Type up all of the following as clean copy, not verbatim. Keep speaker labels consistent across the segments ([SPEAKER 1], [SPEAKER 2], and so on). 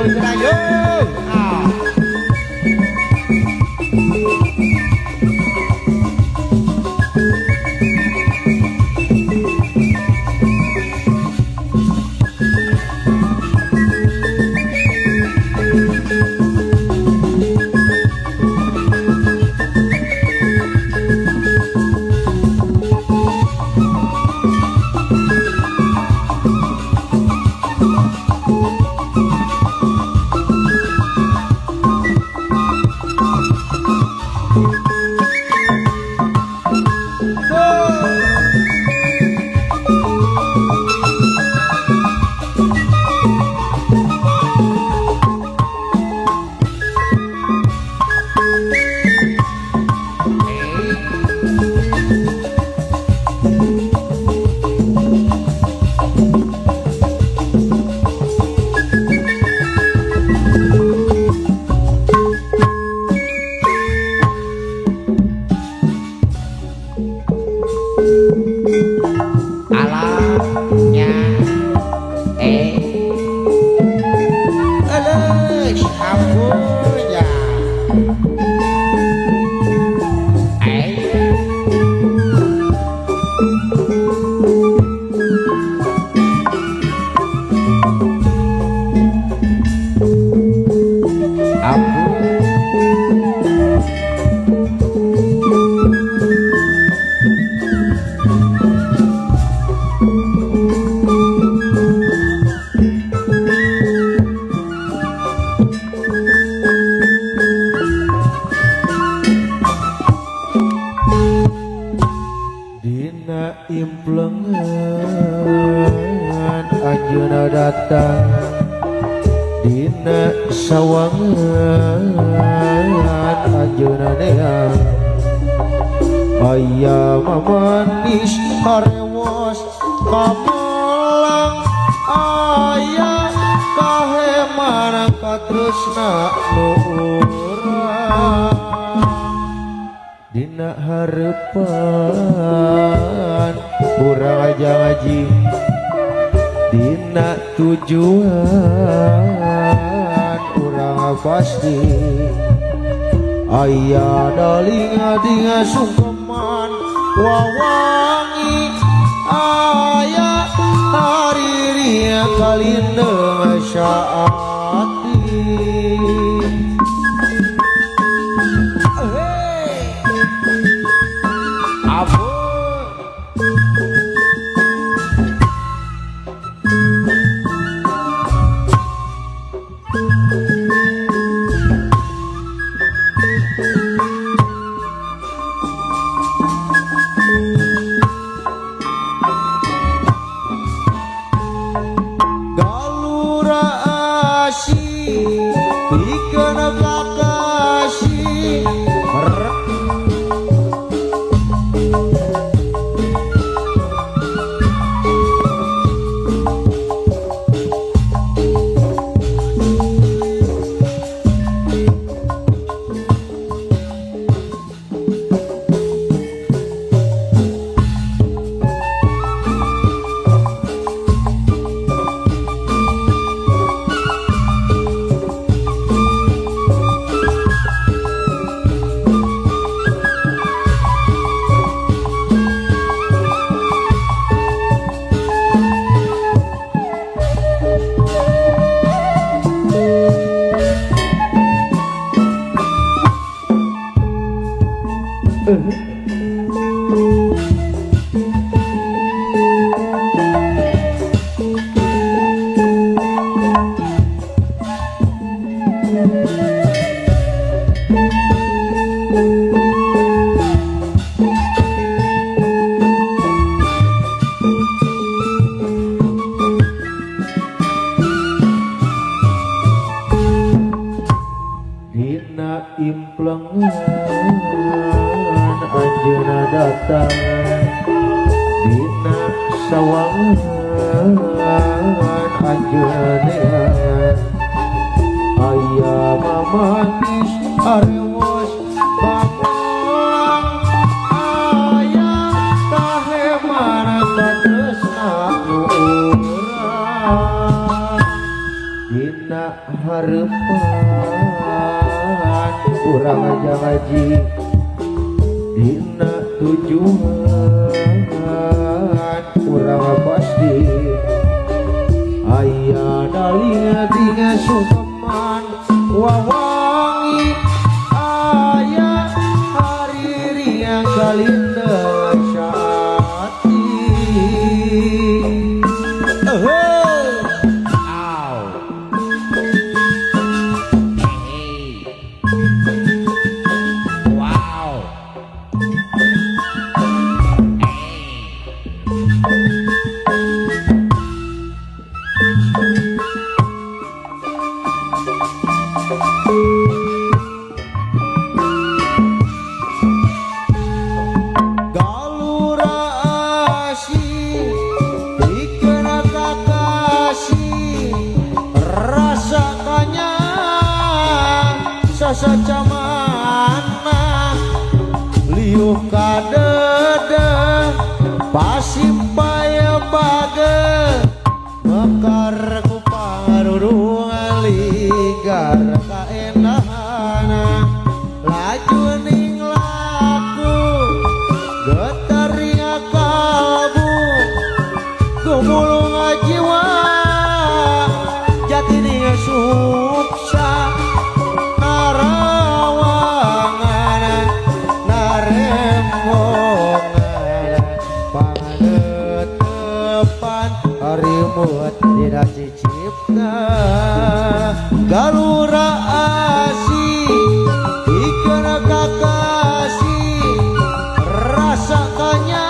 [SPEAKER 1] Dayung alamnya eleuh ampun ya
[SPEAKER 2] dina implengan anjeunna datang dina sawangan anjeunna neang aya mamanis harewos kamelang aya kaheman katresna nu urang dina harapan urang aja ngaji dina tujuan urang pasti aya dalinga-dinga sungkeman wawangi aya hariria kalindeng saati galura asih pikeun kakasih implengan anjeunna datang dina sawangan anjeunna neangan aya mamanis arewos pamulang aya kaheman katresna nu urang dina hareupan urang aja ngaji dina tujuan urang pasti aya dalina tina sukeman wawangi aya hariri yang kalinda syati sacamana liuh kadede pasimpaya bage mekar ku pangarurung ligar kaendahana laju ning laku getaringa kalbu gumulung jiwa jati ning suksa harimut tidak cicipna galura asih ikana kakasih rasakannya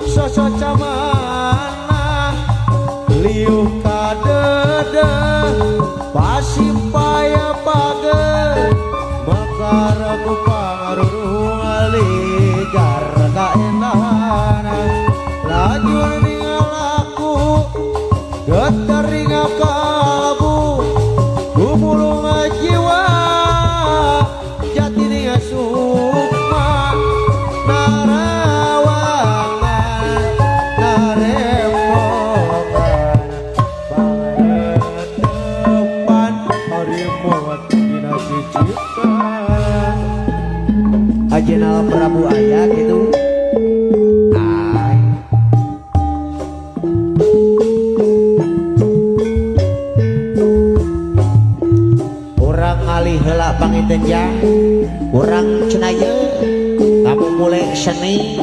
[SPEAKER 2] sosok camana liuh kadede pasimpaya page mekar ku pangarurung ligar kaendahana laju getaringa kalbu gumulung jiwa jati ning sukma narawangan naremongan pangadepan harimut dina cicipkan ajenal Prabu aya gitu heula pangitenjang urang cenaya kamu mulai seni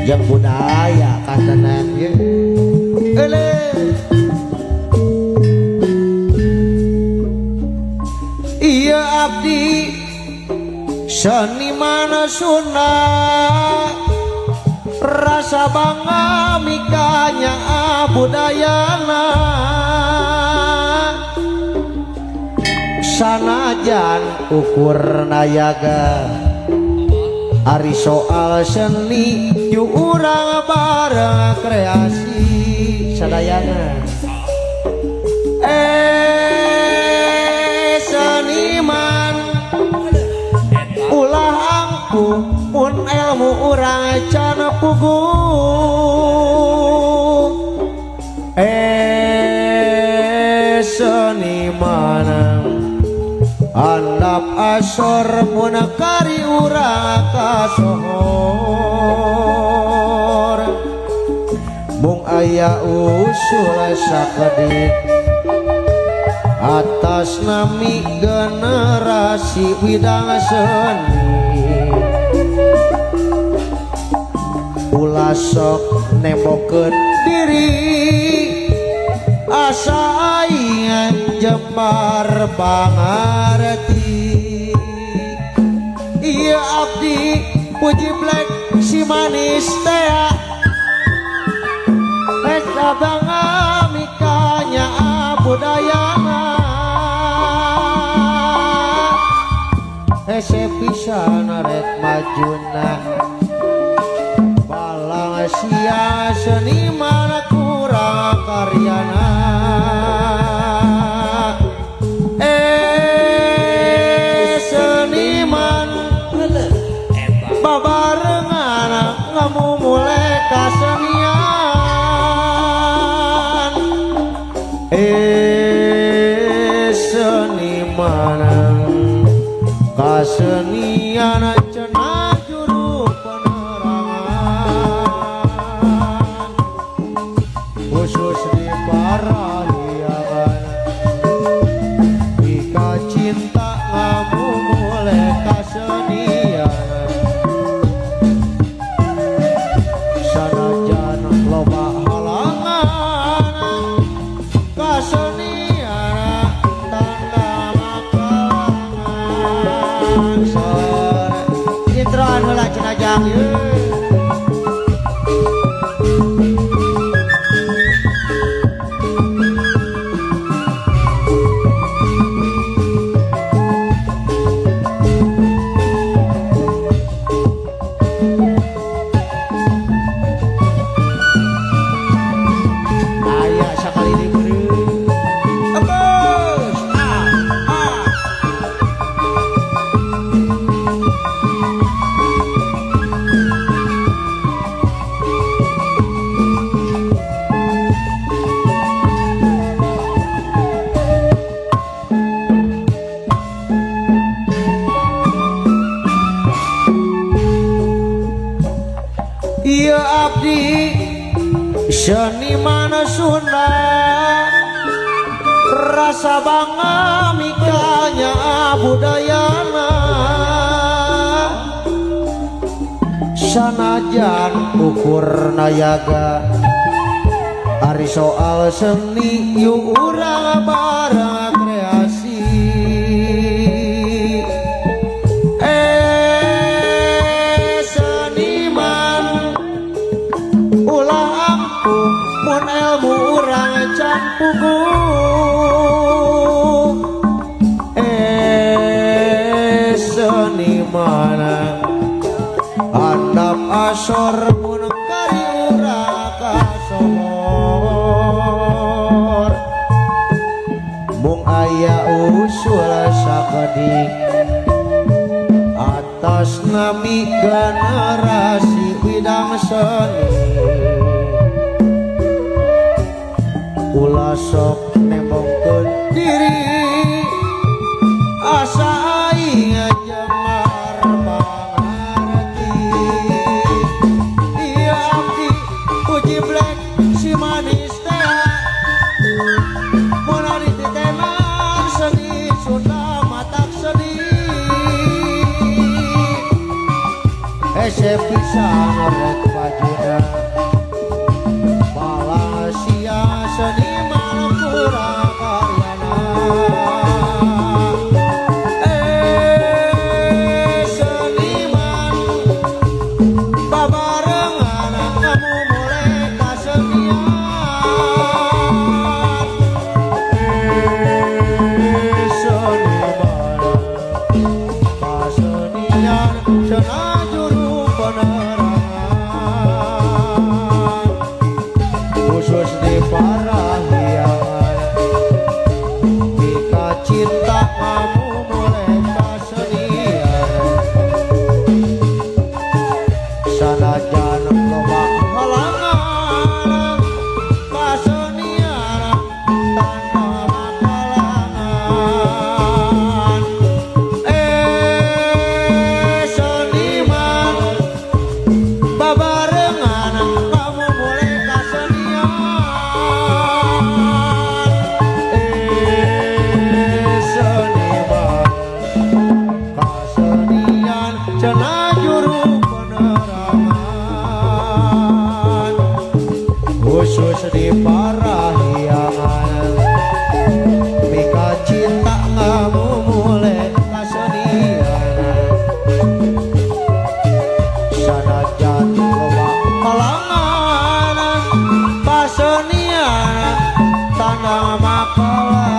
[SPEAKER 2] jeung budaya katenan ye ele iya abdi seniman Sunda rasa bangga mikanya budayana sanajan ukur nayaga ari soal seni ju urang bareng kreasi sadayana seniman ulah angku pun ilmu urang can pugu seniman andap asor munakari urang kasohor mung aya usul sakedik atas nami generasi bidang seni ulah sok nembokeun diri asa aing jembar pangarti iya abdi puji black si manis tea esa bangga mikanya budayana hese pisan rek majuna balang sia seniman kurang karyana seniman babarengan kamu mulai kasenian kasenian cenah juru penerangan khusus di Parahyangan jika cinta kamu mulai kasenian sanajan loba halangan kasenian tanda makalangan sore introan heula cenajang ye. Aya sakali dibeureum Abos ieu abdi seniman Sunda rasa bangga mikanya budayana sanajan ukur nayaga ari soal seni yu urang bareng kreasi seniman ulah ampun mun ilmu urang can puguh seniman handap asor mun kari urang kasohor mung aya usul sakedik atas nami generasi bidang seni ulah sok nembongkeun diri asa aing jemar pangarti ieu abdi puji blek si manis teh mun ari titenan seni Sunda matak seni hese pisan rek pajuna Malaysia seniman purakaryana seniman babarengan kamu mulai kasenian seniman kasenian cenah juru penerangan khusus di Parahyangan jika cinta kamu mulai kasenian sanajan loba halangan kasenian tanda makalangan seniman babarengan kamu mulai kasenian seniman kasenian cenah juru penerangan khusus di Parahyangan mika cinta kamu mulai kasenian sanajan loba halangan kasenian tanda makalangan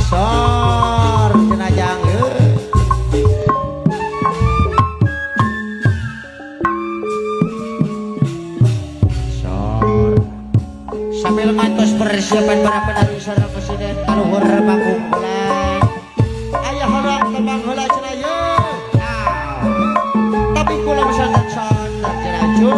[SPEAKER 2] sor cenajang sor sambil ngantos persiapan para penari sareng presiden kaluhur pakumpulan aya horang tembang heula cenah ye tapi kula misalkan santet cenah ju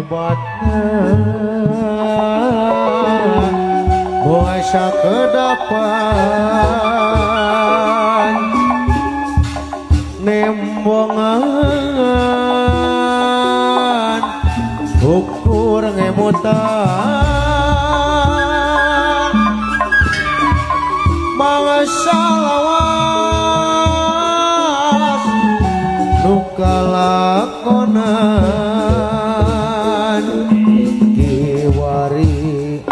[SPEAKER 2] lebatna Muasa ke depan nembongan ukur ngemutan mangsa lawas nukalakonan kiwari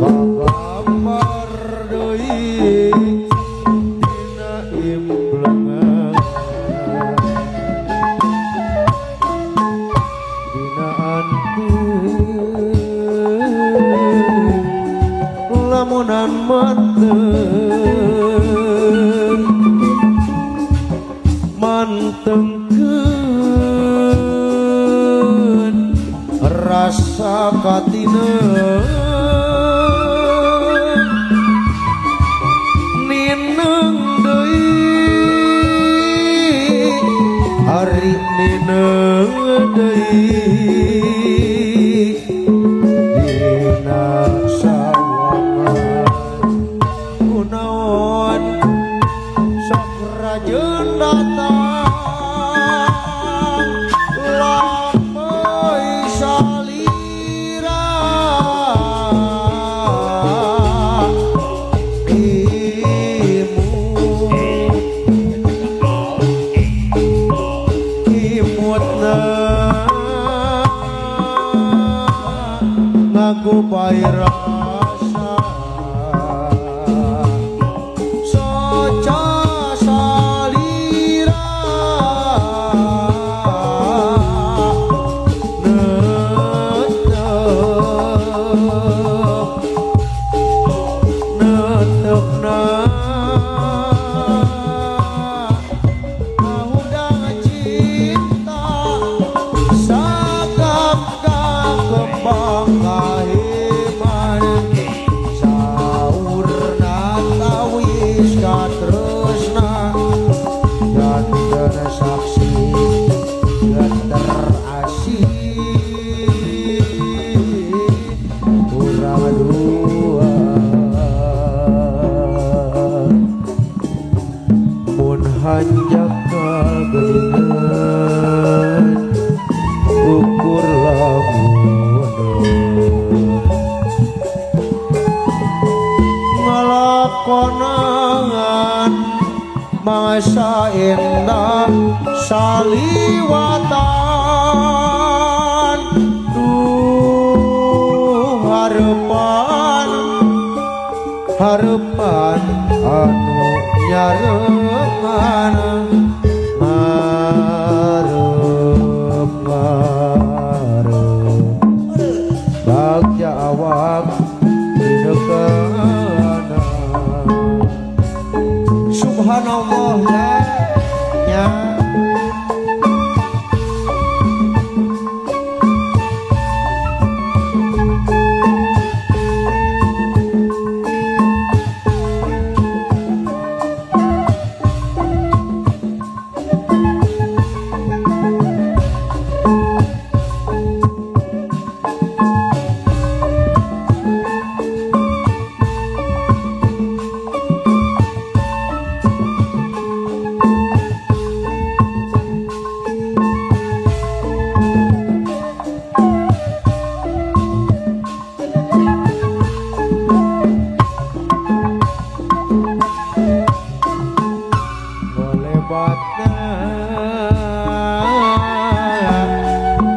[SPEAKER 2] kagambar deui dina implengan dina anteu lamunan mantengkeun rasa katina nineng deui hari nineng deui dina sawangan kunaon sok rajeun datang lampoi salira imutna ngaku pai rasa soca salira netepna ahudang cinta sagap kembang kahiman saurna tawis katresna janten saksi geter asih urang dua mun hanjak kageningan ukur lamunan ngalakonan masa indah saliwatan duh harepan harepan anu nyarengan ngarep ngarep bagja awak didekana subhanallah ya nya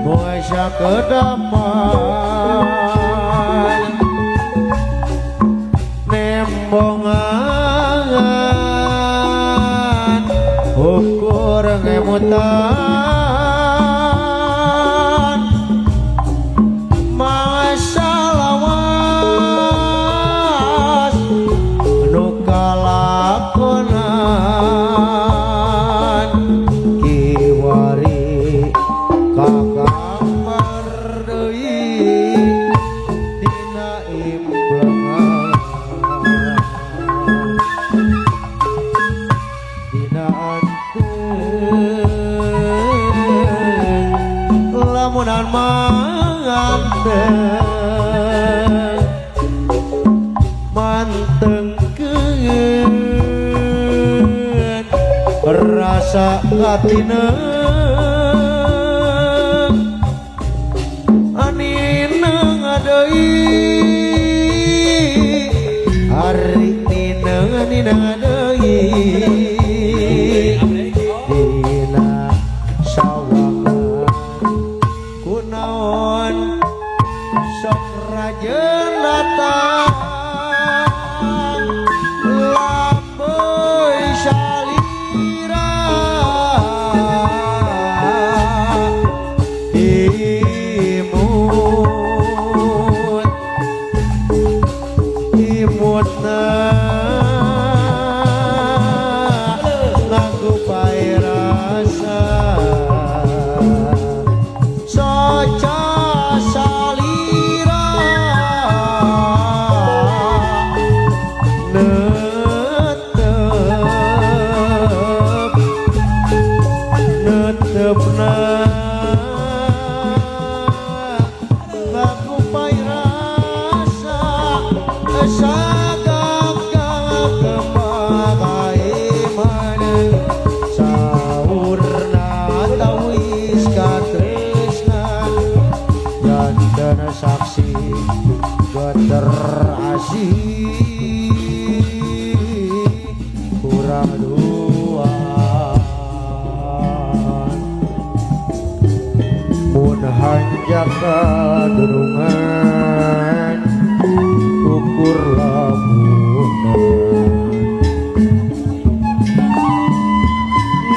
[SPEAKER 2] muasa ke depan nembongan ukur ngemutan mangsa lawas nukalakonan kiwari kagambar deui dina implengan dina anteu lamunan nganteng mantengkeun rasa hatina anina ngadeui hari nina ngadeui dina sawangan kunaon sok rajeun datang lambeui salira imutna ngaku pae rasa soca salira netepna ngaku pae rasa sagagak kemakai mana saurna tawis katresna jandana saksi geter asih kurang dua mun hanjaka durungan ukur lamunan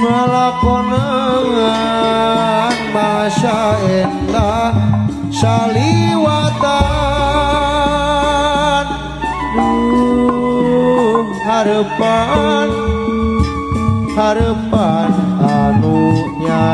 [SPEAKER 2] ngalakonan masa endah saliwatan harapan anu nya